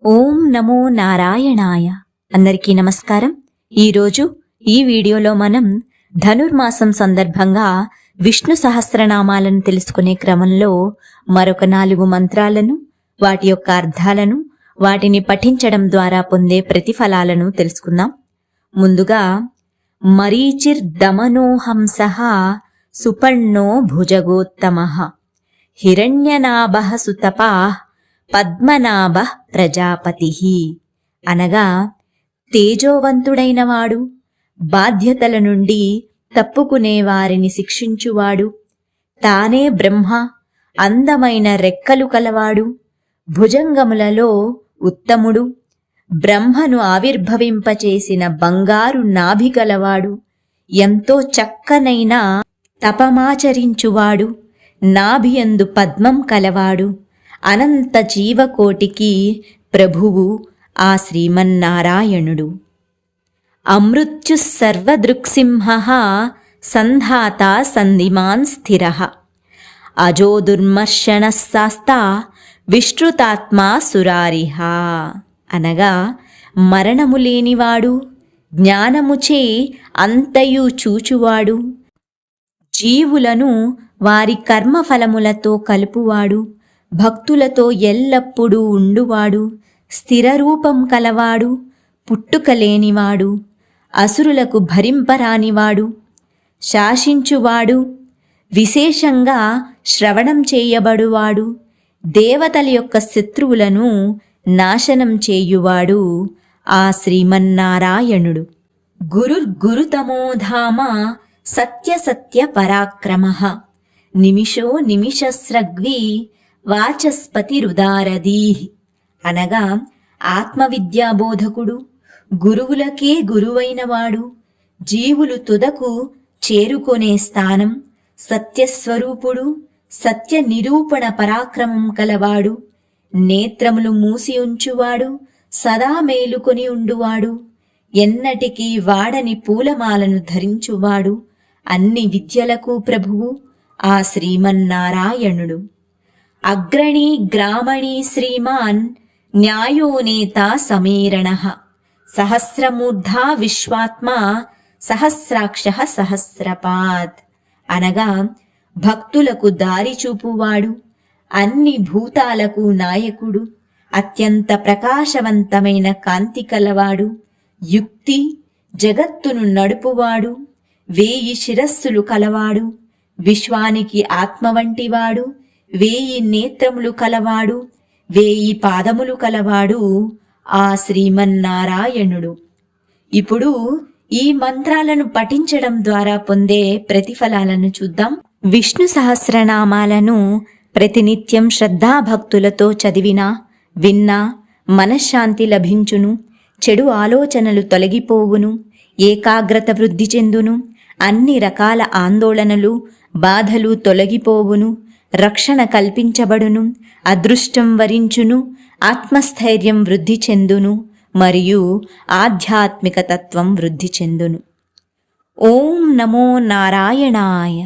ఓం నమో నారాయణాయ. అందరికీ నమస్కారం. ఈరోజు ఈ వీడియోలో మనం ధనుర్మాసం సందర్భంగా విష్ణు సహస్రనామాలను తెలుసుకునే క్రమంలో మరొక 4 మంత్రాలను, వాటి యొక్క అర్థాలను, వాటిని పఠించడం ద్వారా పొందే ప్రతిఫలాలను తెలుసుకుందాం. ముందుగా మరీచిర్దమనోహంసః సుపర్ణో భుజగోత్తమః హిరణ్యనాభః సుతపాః పద్మనాభ ప్రజాపతి అనగా తేజోవంతుడైనవాడు, బాధ్యతల నుండి తప్పుకునే వారిని శిక్షించువాడు, తానే బ్రహ్మ, అందమైన రెక్కలు కలవాడు, భుజంగములలో ఉత్తముడు, బ్రహ్మను ఆవిర్భవింపచేసిన బంగారు నాభి గలవాడు, ఎంతో చక్కనైన తపమాచరించువాడు, నాభియందు పద్మం కలవాడు, అనంత జీవకోటికి ప్రభువు ఆ శ్రీమన్నారాయణుడు. అమృత్యు సర్వదృక్సింహః సంధాత సంధిమాన్ స్థిరః అజో దుర్మర్షణః శాస్తా విశ్రుతాత్మా సురారిః అనగా మరణము లేనివాడు, జ్ఞానముచే అంతయు చూచువాడు, జీవులను వారి కర్మఫలములతో కలుపువాడు, భక్తులతో ఎల్లప్పుడూ ఉండువాడు, స్థిరరూపం కలవాడు, పుట్టుక లేనివాడు, అసురులకు భరింపరానివాడు, శాసించువాడు, విశేషంగా శ్రవణం చేయబడువాడు, దేవతల యొక్క శత్రువులను నాశనం చేయువాడు ఆ శ్రీమన్నారాయణుడు. గురుర్గురుతమోధామ సత్యసత్య పరాక్రమః నిమిషో నిమిషస్రగ్వి వాచస్పతిరుదారదీః అనగా ఆత్మవిద్యాబోధకుడు, గురువులకే గురువైనవాడు, జీవులు తుదకు చేరుకొనే స్థానం, సత్యస్వరూపుడు, సత్య నిరూపణ పరాక్రమం కలవాడు, నేత్రములు మూసి ఉంచువాడు, సదా మేలుకొని ఉండువాడు, ఎన్నటికీ వాడని పూలమాలను ధరించువాడు, అన్ని విద్యలకు ప్రభువు ఆ శ్రీమన్నారాయణుడు. అగ్రణీ గ్రామణీ శ్రీమాన్ న్యాయో నేత సమీరణః సహస్రమూర్ధా విశ్వాత్మా సహస్రాక్షః సహస్రపాత్ అనగా భక్తులకు దారి చూపువాడు, అన్ని భూతాలకు నాయకుడు, అత్యంత ప్రకాశవంతమైన కాంతి కలవాడు, యుక్తి జగత్తును నడుపువాడు, 1000 శిరస్సులు కలవాడు, విశ్వానికి ఆత్మ వంటివాడు, 1000 నేత్రములు కలవాడు, 1000 పాదములు కలవాడు ఆ శ్రీమన్నారాయణుడు. ఇప్పుడు ఈ మంత్రాలను పఠించడం ద్వారా పొందే ప్రతిఫలాలను చూద్దాం. విష్ణు సహస్రనామాలను ప్రతినిత్యం శ్రద్ధాభక్తులతో చదివినా విన్నా మనశ్శాంతి లభించును, చెడు ఆలోచనలు తొలగిపోవును, ఏకాగ్రత వృద్ధి చెందును, అన్ని రకాల ఆందోళనలు బాధలు తొలగిపోవును, రక్షణ కల్పించబడును, అదృష్టం వరించును, ఆత్మస్థైర్యం వృద్ధి చెందును, మరియు ఆధ్యాత్మిక తత్వం వృద్ధి చెందును. ఓం నమో నారాయణాయ.